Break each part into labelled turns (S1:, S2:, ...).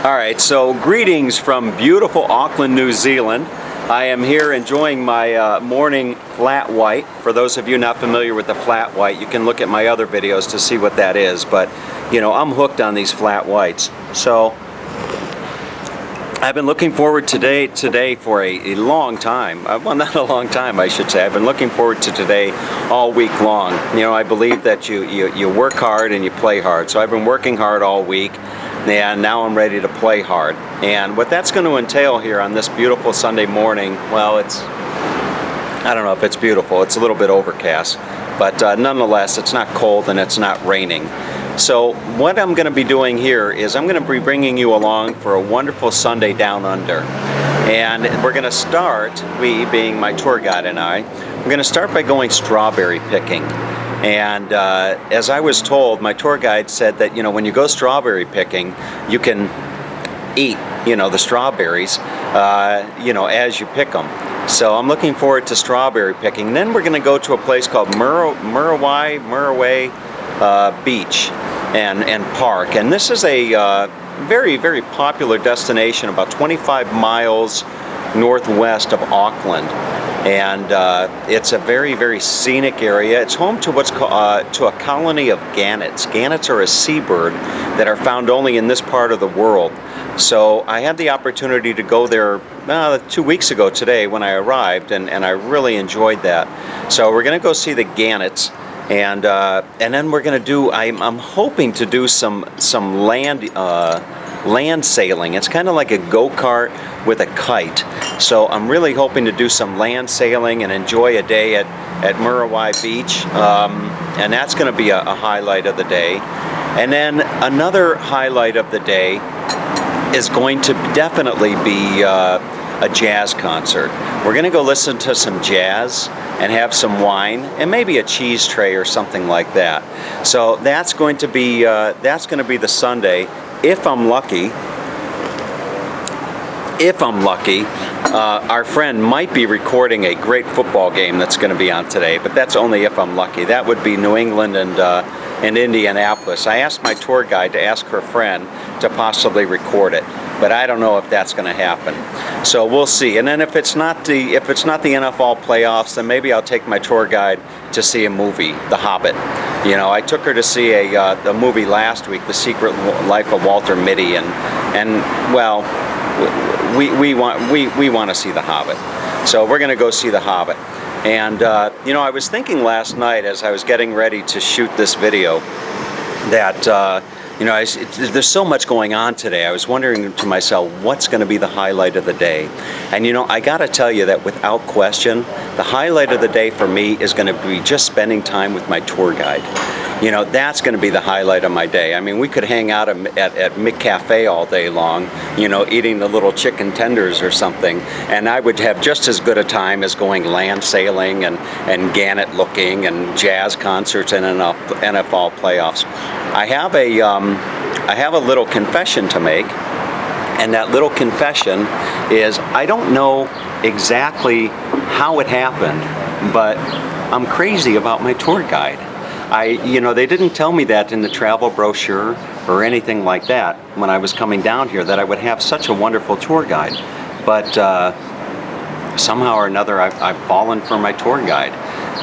S1: Alright, so greetings from beautiful Auckland, New Zealand. I am here enjoying my morning flat white. For those of you not familiar with the flat white, you can look at my other videos to see what that is, but you know, I'm hooked on these flat whites. So I've been looking forward today for a long time. Well, not a long time, I should say. I've been looking forward to today all week long. You know, I believe that you work hard and you play hard. So I've been working hard all week, and now I'm ready to play hard. And what that's going to entail here on this beautiful Sunday morning, well, I don't know if it's beautiful. It's a little bit overcast, but nonetheless, it's not cold and it's not raining. So what I'm going to be doing here is I'm going to be bringing you along for a wonderful Sunday down under. And we're going to start, we being my tour guide and we're going to start by going strawberry picking. And as I was told, my tour guide said that, you know, when you go strawberry picking, you can eat, you know, the strawberries, you know, as you pick them. So I'm looking forward to strawberry picking. Then we're going to go to a place called Muriwai Beach and Park. And this is a very, very popular destination about 25 miles northwest of Auckland. And it's a very, very scenic area. It's home to what's called to a colony of gannets. Gannets are a seabird that are found only in this part of the world. So I had the opportunity to go there 2 weeks ago today when I arrived, and I really enjoyed that. So we're going to go see the gannets, and then we're going to do. I'm hoping to do some land sailing. It's kind of like a go-kart with a kite. So I'm really hoping to do some land sailing and enjoy a day at Muriwai Beach, and that's going to be a highlight of the day. And then another highlight of the day is going to definitely be a jazz concert. We're going to go listen to some jazz and have some wine and maybe a cheese tray or something like that. So that's going to be the Sunday. If I'm lucky, our friend might be recording a great football game that's going to be on today, but that's only if I'm lucky. That would be New England and Indianapolis. I asked my tour guide to ask her friend to possibly record it, but I don't know if that's going to happen. So we'll see. And then if it's not the NFL playoffs, then maybe I'll take my tour guide to see a movie, The Hobbit. You know, I took her to see a movie last week, The Secret Life of Walter Mitty, and well, we want to see The Hobbit. So we're going to go see The Hobbit. And you know, I was thinking last night as I was getting ready to shoot this video that you know, there's so much going on today. I was wondering to myself, what's going to be the highlight of the day? And you know, I got to tell you that without question, the highlight of the day for me is going to be just spending time with my tour guide. You know, that's going to be the highlight of my day. I mean, we could hang out at McCafe all day long, you know, eating the little chicken tenders or something, and I would have just as good a time as going land sailing and Gannet looking and jazz concerts and NFL playoffs. I have a little confession to make, and that little confession is I don't know exactly how it happened, but I'm crazy about my tour guide. You know, they didn't tell me that in the travel brochure or anything like that when I was coming down here, that I would have such a wonderful tour guide. But somehow or another, I've fallen for my tour guide,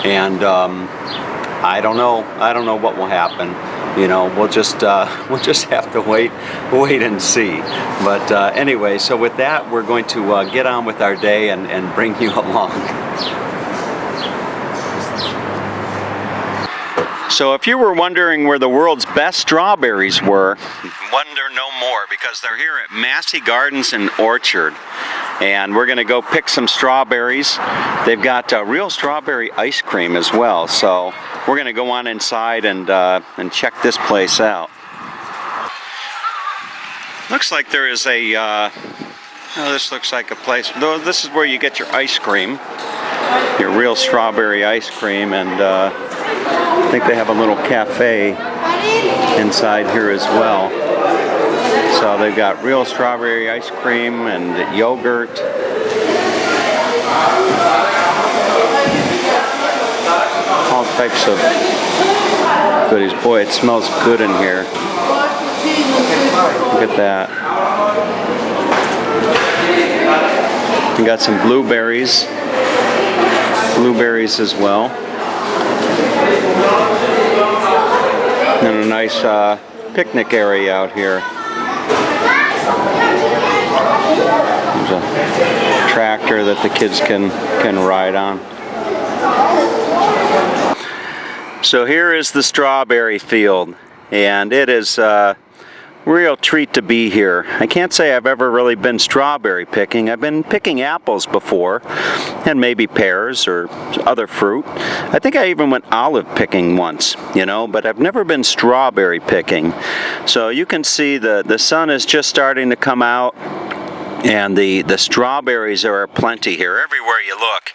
S1: and I don't know what will happen. You know, we'll just have to wait and see. But anyway, so with that, we're going to get on with our day and bring you along. So if you were wondering where the world's best strawberries were, wonder no more, because they're here at Massey Gardens and Orchard. And we're going to go pick some strawberries. They've got real strawberry ice cream as well. So we're going to go on inside and check this place out. Looks like there is a, this looks like a place, this is where you get your ice cream, your real strawberry ice cream, and I think they have a little cafe inside here as well. So they've got real strawberry ice cream and yogurt. All types of goodies. Boy, it smells good in here. Look at that. We got some blueberries as well. And a nice picnic area out here. There's a tractor that the kids can ride on. So here is the strawberry field, and it is a real treat to be here. I can't say I've ever really been strawberry picking. I've been picking apples before, and maybe pears or other fruit. I think I even went olive picking once, you know, but I've never been strawberry picking. So you can see the sun is just starting to come out, and the strawberries are plenty here. Everywhere you look,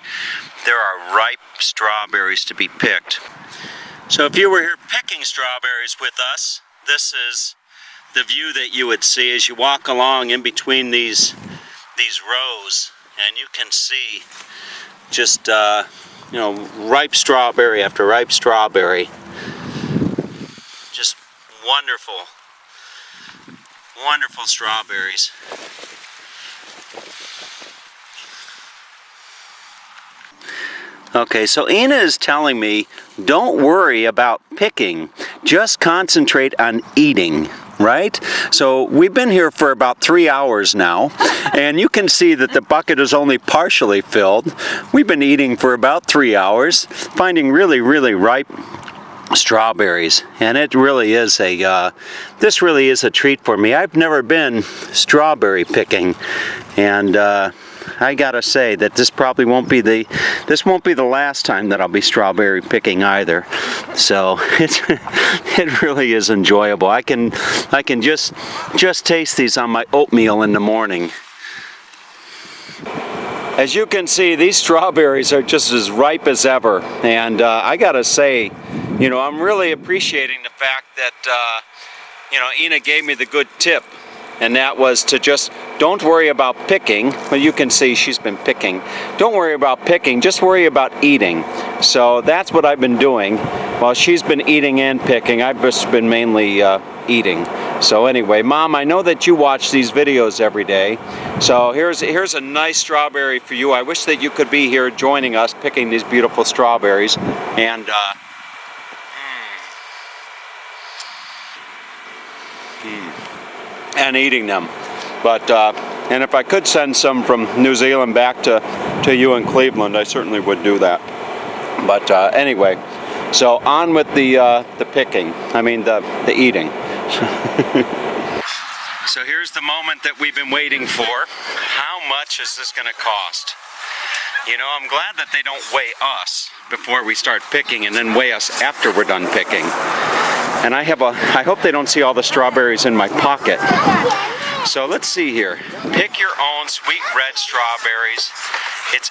S1: there are ripe strawberries to be picked. So if you were here picking strawberries with us, this is the view that you would see as you walk along in between these rows, and you can see just you know, ripe strawberry after ripe strawberry. Just wonderful strawberries. Okay, so Ina is telling me, don't worry about picking, just concentrate on eating, right? So we've been here for about 3 hours now, and you can see that the bucket is only partially filled. We've been eating for about 3 hours, finding really ripe strawberries, and it really is this really is a treat for me. I've never been strawberry picking, and I gotta say that this probably won't be the last time that I'll be strawberry picking either. So it really is enjoyable. I can just taste these on my oatmeal in the morning. As you can see, these strawberries are just as ripe as ever, and I gotta say, you know, I'm really appreciating the fact that you know, Ina gave me the good tip, and that was to just don't worry about picking. Well, you can see she's been picking. Don't worry about picking, just worry about eating. So that's what I've been doing. While she's been eating and picking, I've just been mainly eating. So anyway, Mom, I know that you watch these videos every day. So here's a nice strawberry for you. I wish that you could be here joining us picking these beautiful strawberries. And and eating them. But and if I could send some from New Zealand back to you in Cleveland, I certainly would do that. But anyway, so on with the picking. I mean the eating. So here's the moment that we've been waiting for. How much is this going to cost? You know, I'm glad that they don't weigh us before we start picking and then weigh us after we're done picking. And I hope they don't see all the strawberries in my pocket. So let's see here. Pick your own sweet red strawberries. It's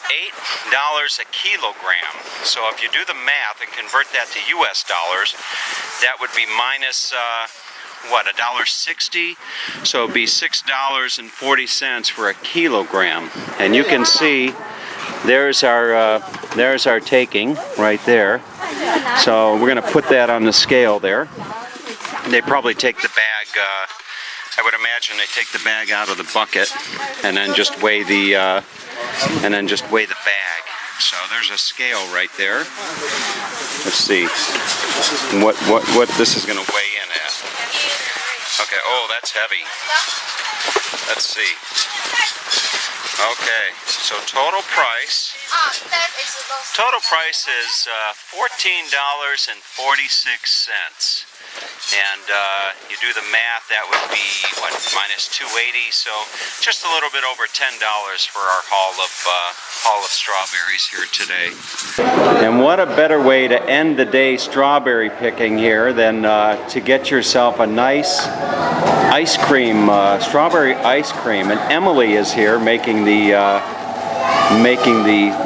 S1: $8 a kilogram. So if you do the math and convert that to US dollars, that would be minus what, $1.60? So it'd be $6.40 for a kilogram. And you can see there's our taking right there. So we're going to put that on the scale there. They probably take the bag, I would imagine they take the bag out of the bucket and then just weigh the bag. So there's a scale right there. Let's see what this is going to weigh in at. Okay, oh, that's heavy. Let's see. Okay, so total price is $14.46. And you do the math, that would be, what, minus $2.80, so just a little bit over $10 for our haul of strawberries here today. And what a better way to end the day strawberry picking here than to get yourself a nice ice cream, strawberry ice cream. And Emily is here making the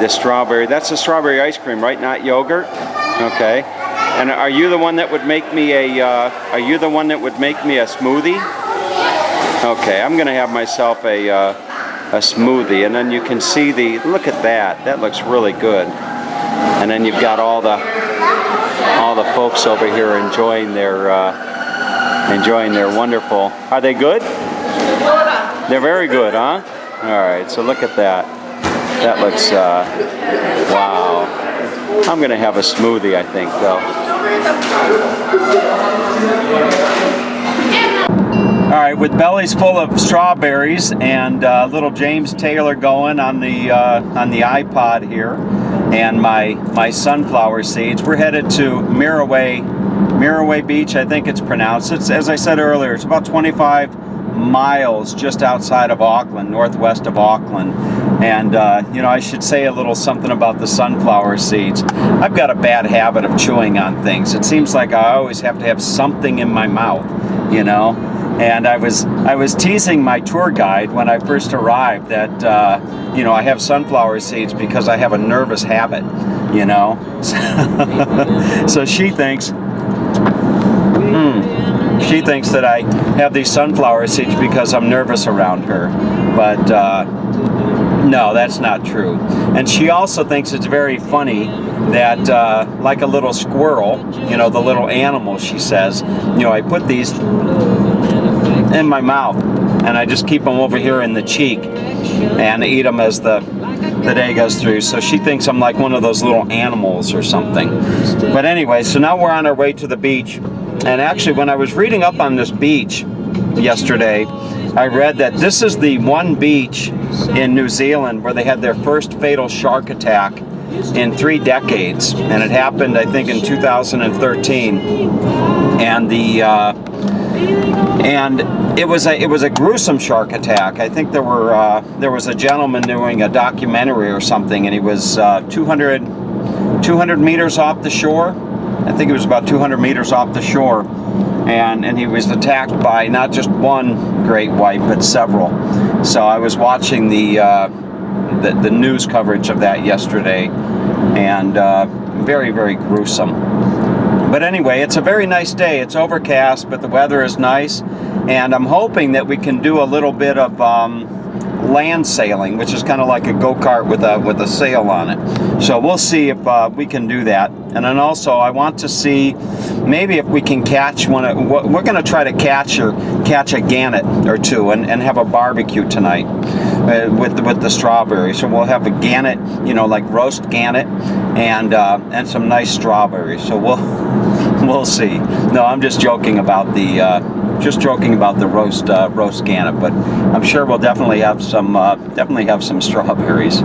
S1: strawberry. That's the strawberry ice cream, right? Not yogurt? Okay. And are you the one that would make me a smoothie? Okay, I'm gonna have myself a smoothie, and then you can see look at that. That looks really good. And then you've got all the folks over here enjoying their wonderful. Are they good? They're very good, huh? All right, so look at that. That looks, wow. I'm going to have a smoothie, I think, though. All right, with bellies full of strawberries and little James Taylor going on the iPod here, and my sunflower seeds, we're headed to Muriwai Beach, I think it's pronounced. It's, as I said earlier, it's about 25 miles just outside of Auckland, northwest of Auckland. And you know, I should say a little something about the sunflower seeds. I've got a bad habit of chewing on things. It seems like I always have to have something in my mouth, you know. And I was teasing my tour guide when I first arrived that you know, I have sunflower seeds because I have a nervous habit, you know. So she thinks that I have these sunflower seeds because I'm nervous around her, but no, that's not true. And she also thinks it's very funny that like a little squirrel, you know, the little animal, she says, you know, I put these in my mouth and I just keep them over here in the cheek and eat them as the day goes through. So she thinks I'm like one of those little animals or something. But anyway, so now we're on our way to the beach. And actually, when I was reading up on this beach yesterday, I read that this is the one beach in New Zealand where they had their first fatal shark attack in 3 decades. And it happened, I think, in 2013. And it was a gruesome shark attack. I think there was a gentleman doing a documentary or something, and he was 200 meters off the shore. I think it was about 200 meters off the shore, and he was attacked by not just one great white but several. So I was watching the news coverage of that yesterday, and very, very gruesome. But anyway, it's a very nice day. It's overcast, but the weather is nice, and I'm hoping that we can do a little bit of land sailing, which is kind of like a go-kart with a sail on it. So we'll see if we can do that. And then also I want to see maybe if we can catch one. We're going to try to catch a gannet or two and have a barbecue tonight with the strawberries. So we'll have a gannet, you know, like roast gannet and some nice strawberries. So we'll see. No, I'm just joking about the roast gannet, but I'm sure we'll definitely have some strawberries.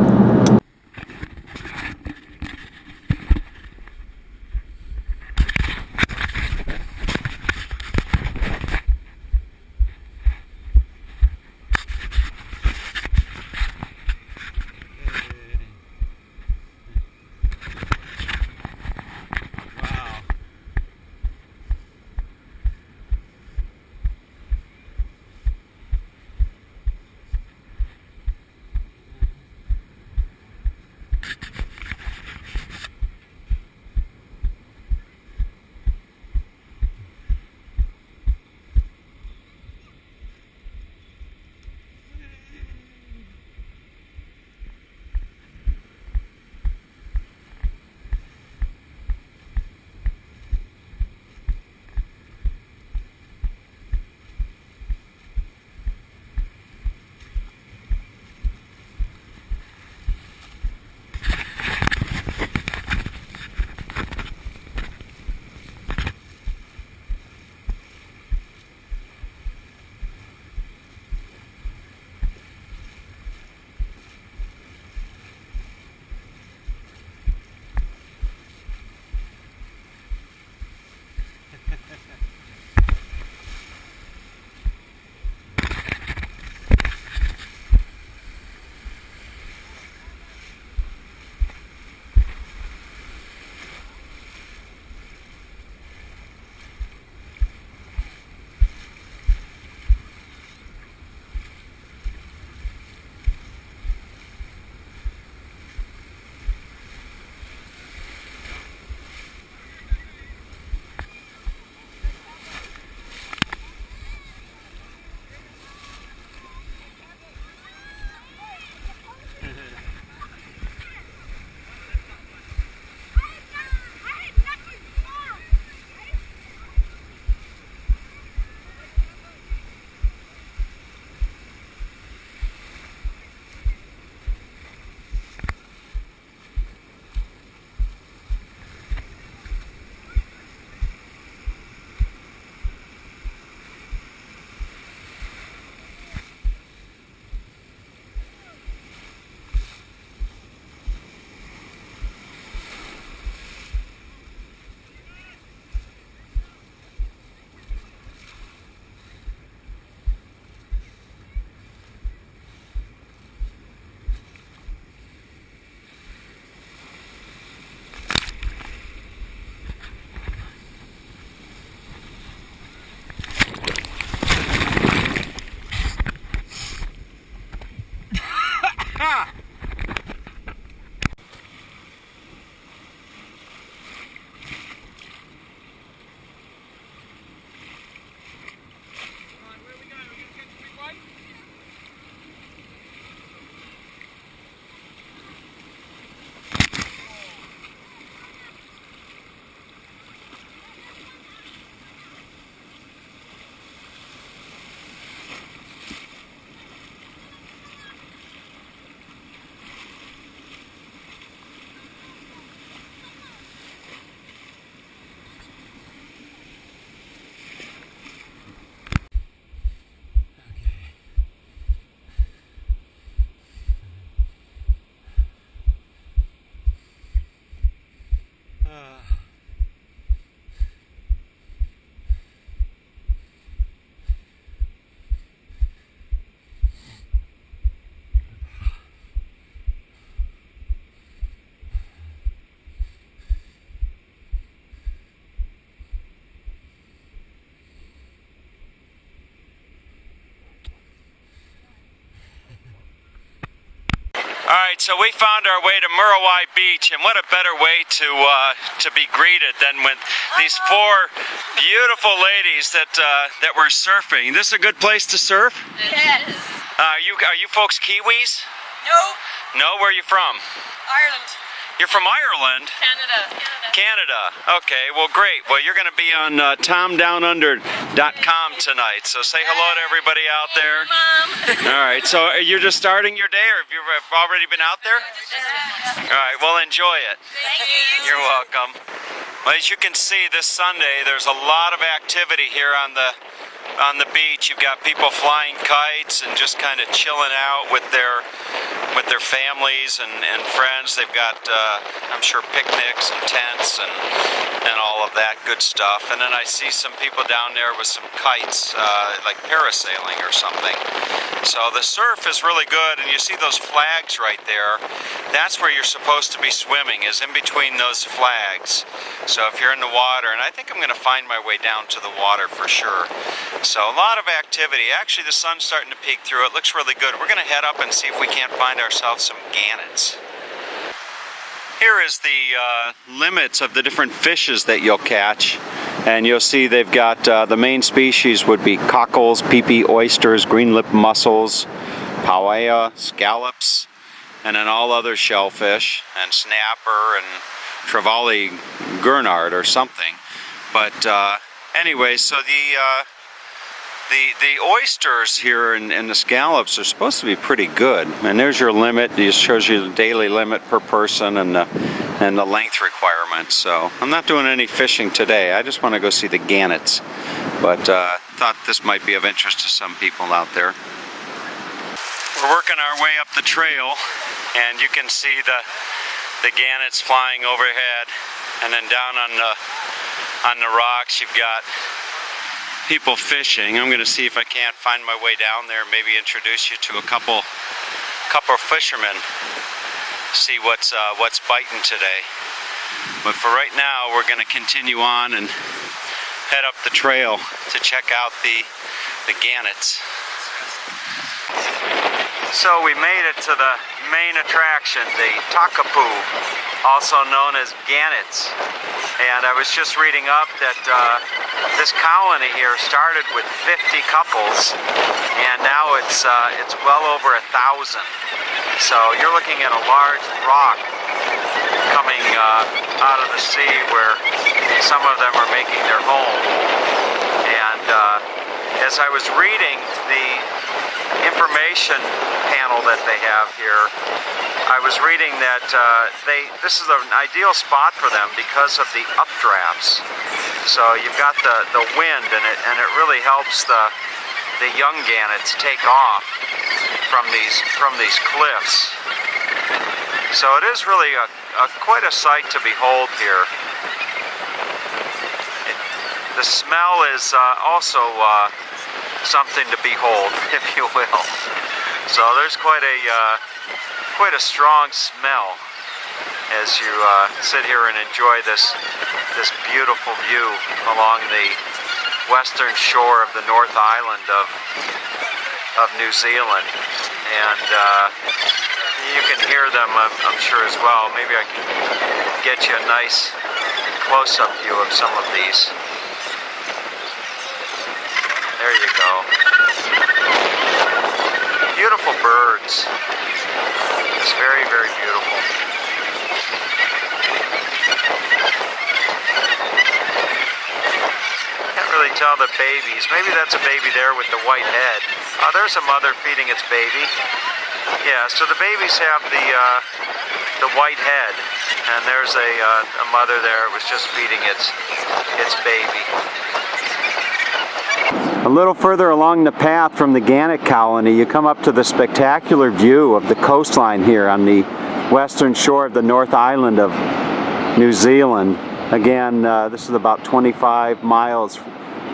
S1: right, so we found our way to Muriwai Beach, and what a better way to be greeted than with these four beautiful ladies that were surfing. This is a good place to surf?
S2: Yes.
S1: Are you folks Kiwis?
S2: No.
S1: No, where are you from?
S2: Ireland.
S1: You're from Ireland?
S2: Canada.
S1: Canada. Okay, well great. Well, you're going to be on TomDownUnder.com tonight, so say hello to everybody out there.
S2: Mom.
S1: All right, so you're just starting your day, or have you already been out there? All right, well enjoy it.
S2: Thank you.
S1: You're welcome. Well, as you can see, this Sunday there's a lot of activity here on the beach. You've got people flying kites and just kind of chilling out with their families and friends. They've got, I'm sure, picnics and tents and all of that good stuff. And then I see some people down there with some kites, like parasailing or something. So the surf is really good, and you see those flags right there. That's where you're supposed to be swimming, is in between those flags. So if you're in the water, and I think I'm going to find my way down to the water for sure. So a lot of activity. Actually, the sun's starting to peek through. It looks really good. We're going to head up and see if we can't find ourselves some gannets. Here is the limits of the different fishes that you'll catch. And you'll see they've got the main species would be cockles, pee-pee, oysters, green-lipped mussels, pauea, scallops, and then all other shellfish, and snapper, and trevally gurnard or something. But anyway, so the oysters here and the scallops are supposed to be pretty good. And there's your limit. It shows you the daily limit per person and the length requirements. So I'm not doing any fishing today. I just want to go see the gannets. But thought this might be of interest to some people out there. We're working our way up the trail, and you can see the gannets flying overhead, and then down on the rocks you've got people fishing. I'm going to see if I can't find my way down there, maybe introduce you to a couple fishermen, see what's biting today. But for right now, we're going to continue on and head up the trail to check out the gannets. So we made it to the main attraction, the Takapoo, also known as Gannets. And I was just reading up that this colony here started with 50 couples, and now it's well over 1,000. So you're looking at a large rock coming out of the sea where some of them are making their home. And as I was reading the information panel that they have here, I was reading that this is an ideal spot for them because of the updrafts. So you've got the wind, and it really helps the young gannets take off from these cliffs. So it is really quite a sight to behold here. The smell is also something to behold, if you will. So there's quite a strong smell as you sit here and enjoy this beautiful view along the western shore of the North Island of New Zealand. And you can hear them, I'm sure, as well. Maybe I can get you a nice close-up view of some of these. There you go. Beautiful birds. It's very, very beautiful. Can't really tell the babies. Maybe that's a baby there with the white head. There's a mother feeding its baby. Yeah, so the babies have the white head, and there's a mother there. It was just feeding its baby. A little further along the path from the Gannet colony, you come up to the spectacular view of the coastline here on the western shore of the North Island of New Zealand. Again, this is about 25 miles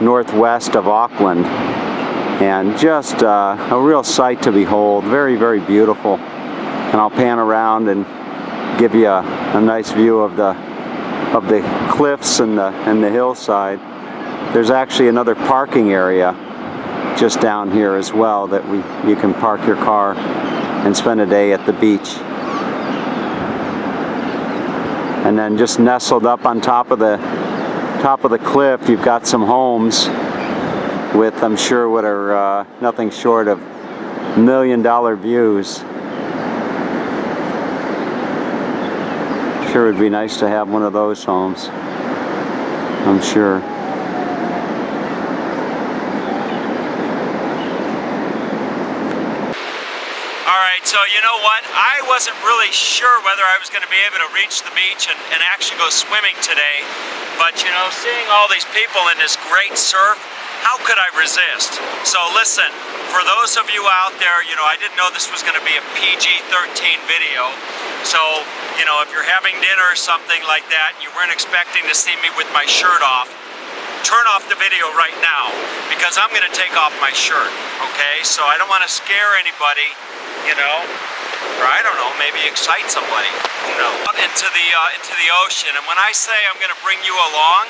S1: northwest of Auckland, and just a real sight to behold. Very, very beautiful. And I'll pan around and give you a nice view of the cliffs and the hillside. There's actually another parking area just down here as well that you can park your car and spend a day at the beach. And then just nestled up on top of the cliff, you've got some homes with, I'm sure, what are nothing short of million-dollar views. Sure would be nice to have one of those homes, I'm sure.
S3: Alright, so you know what? I wasn't really sure whether I was going to be able to reach the beach and actually go swimming today. But you know, seeing all these people in this great surf, how could I resist? So listen, for those of you out there, you know, I didn't know this was going to be a PG-13 video. So, you know, if you're having dinner or something like that, you weren't expecting to see me with my shirt off, turn off the video right now, because I'm going to take off my shirt, okay? So I don't want to scare anybody, you know, or I don't know, maybe excite somebody, who knows? Out into the ocean, and when I say I'm going to bring you along,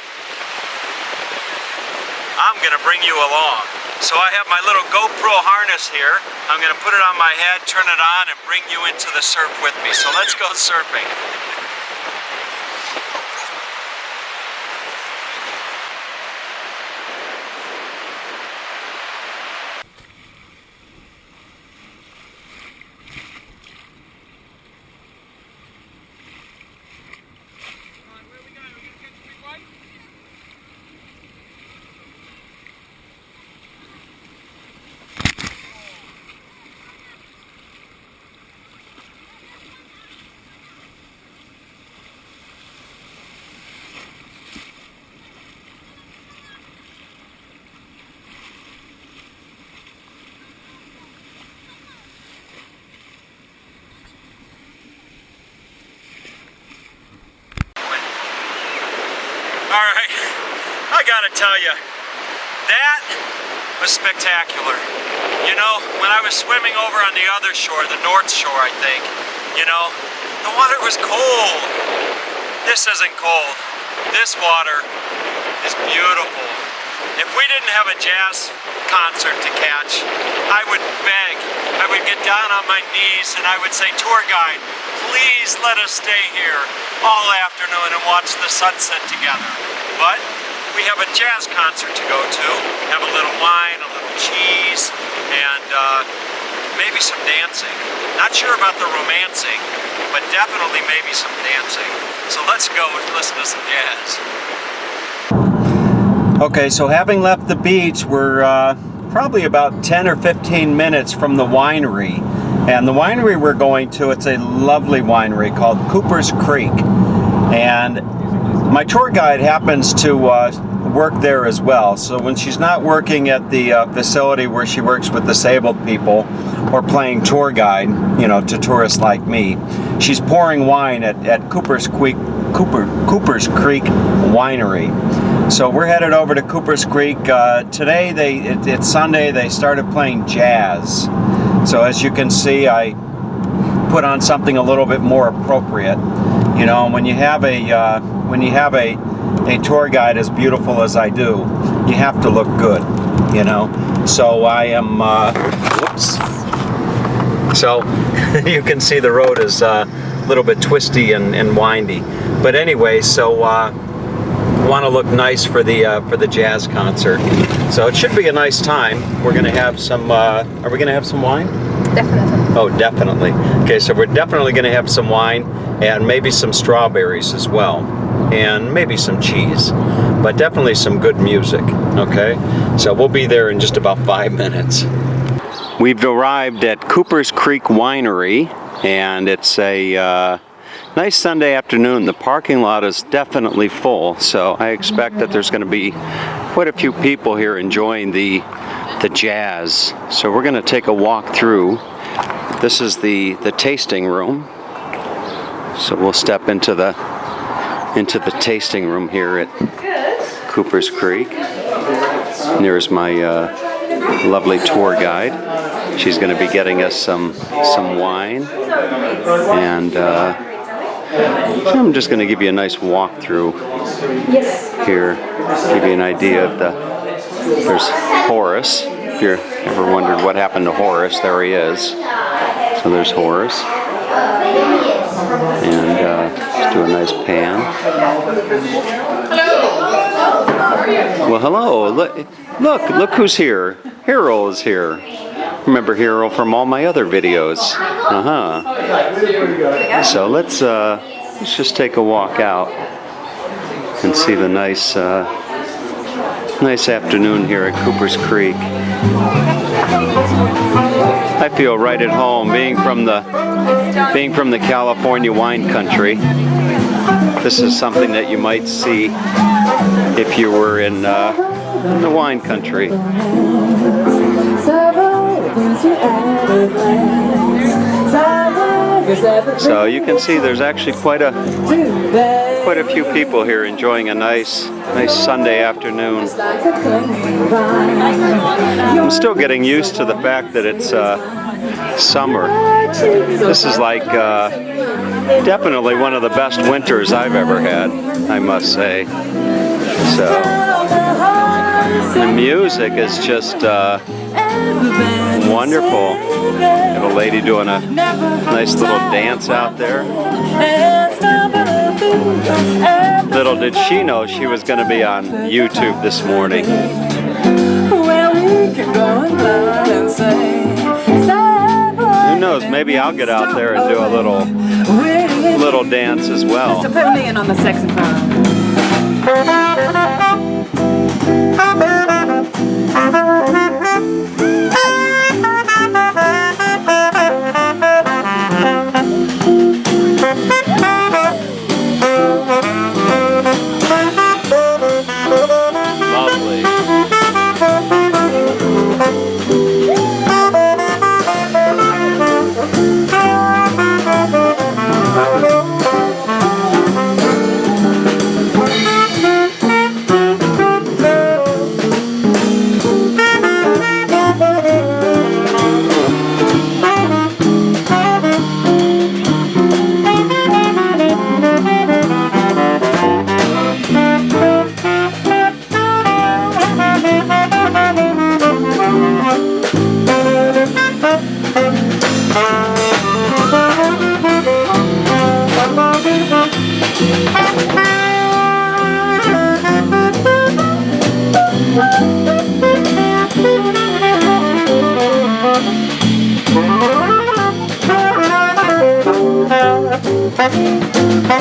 S3: I'm going to bring you along. So I have my little GoPro harness here. I'm going to put it on my head, turn it on, and bring you into the surf with me. So let's go surfing. Alright, I gotta tell you, that was spectacular. You know, when I was swimming over on the other shore, the North Shore, I think, you know, the water was cold. This isn't cold. This water is beautiful. If we didn't have a jazz concert to catch, I would beg, I would get down on my knees and I would say, tour guide, please let us stay here all afternoon and watch the sunset together. But we have a jazz concert to go to, have a little wine, a little cheese, and maybe some dancing. Not sure about the romancing, but definitely maybe some dancing. So let's go and listen to some jazz.
S1: Okay, so having left the beach, we're probably about 10 or 15 minutes from the winery. And the winery we're going to, it's a lovely winery called Coopers Creek. And my tour guide happens to work there as well. So when she's not working at the facility where she works with disabled people or playing tour guide, you know, to tourists like me, she's pouring wine at Coopers Creek Winery. So we're headed over to Coopers Creek. Today, it's Sunday, they started playing jazz. So as you can see, I put on something a little bit more appropriate. You know, when you have a tour guide as beautiful as I do, you have to look good, you know. So I am, whoops. So you can see the road is a little bit twisty and windy. But anyway, so want to look nice for the jazz concert. So it should be a nice time. We're going to have some, are we going to have some wine?
S4: Definitely.
S1: Oh, definitely. Okay, so we're definitely going to have some wine and maybe some strawberries as well. And maybe some cheese. But definitely some good music, okay? So we'll be there in just about 5 minutes. We've arrived at Coopers Creek Winery, and it's a nice Sunday afternoon. The parking lot is definitely full, so I expect that there's going to be quite a few people here enjoying the jazz. So we're going to take a walk through. This is the tasting room. So we'll step into the tasting room here at Coopers Creek. And there's my lovely tour guide. She's going to be getting us some wine, and I'm just going to give you a nice walkthrough here, give you an idea of there's Horace. If you ever wondered what happened to Horace, there he is. So there's Horace. And Do a nice pan. Well, hello. Look who's here. Hero is here. Remember Hero from all my other videos. So let's just take a walk out and see the nice afternoon here at Coopers Creek. I feel right at home being from the California wine country. This is something that you might see if you were in the wine country. So you can see there's actually quite a few people here enjoying a nice Sunday afternoon. I'm still getting used to the fact that it's summer. This is like definitely one of the best winters I've ever had, I must say. So the music is just wonderful. Got a lady doing a nice little dance out there. Little did she know she was going to be on YouTube this morning. Who knows, maybe I'll get out there and do a little dance as well.
S4: Put me in on the saxophone.
S1: Lovely.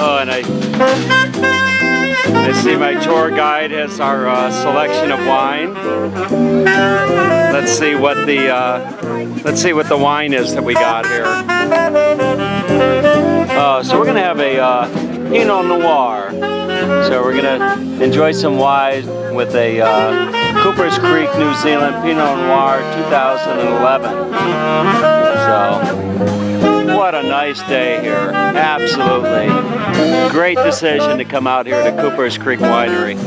S1: Oh, and I see my tour guide has our selection of wine. Let's see what the wine is that we got here. So we're gonna have a Pinot Noir. So we're gonna enjoy some wine with a Coopers Creek, New Zealand Pinot Noir 2011. So. What a nice day here. Absolutely. Great decision to come out here to Coopers Creek Winery.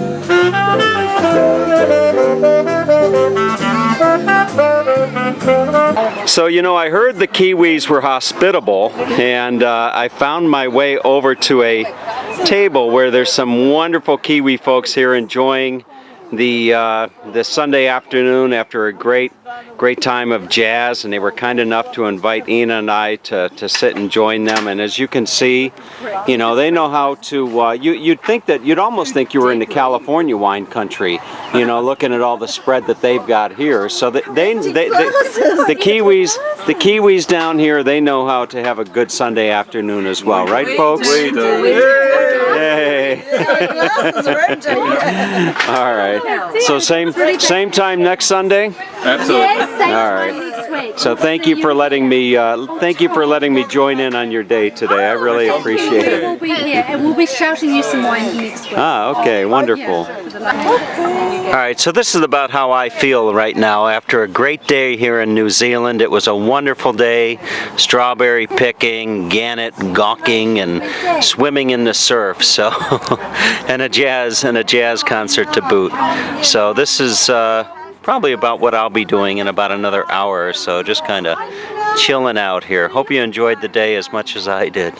S1: So, you know, I heard the Kiwis were hospitable, and I found my way over to a table where there's some wonderful Kiwi folks here enjoying the Sunday afternoon after a great time of jazz, and they were kind enough to invite Ina and I to sit and join them. And as you can see, you know, they know how to you'd almost think you were in the California wine country, you know, looking at all the spread that they've got here. So the Kiwis down here, they know how to have a good Sunday afternoon as well, right, folks?
S4: We do.
S1: Yay! All right. So same time next Sunday?
S5: Absolutely.
S6: Yes, same
S1: All
S6: time
S1: right.
S6: next week.
S1: So thank you for letting me join in on your day today. I really appreciate
S6: We'll
S1: it.
S6: be here and we'll be shouting you some wine next week.
S1: Ah, okay, wonderful. All right, so this is about how I feel right now after a great day here in New Zealand. It was a wonderful day, strawberry picking, gannet gawking, and swimming in the surf. So, and a jazz concert to boot. So this is probably about what I'll be doing in about another hour or so, just kind of chilling out here. Hope you enjoyed the day as much as I did.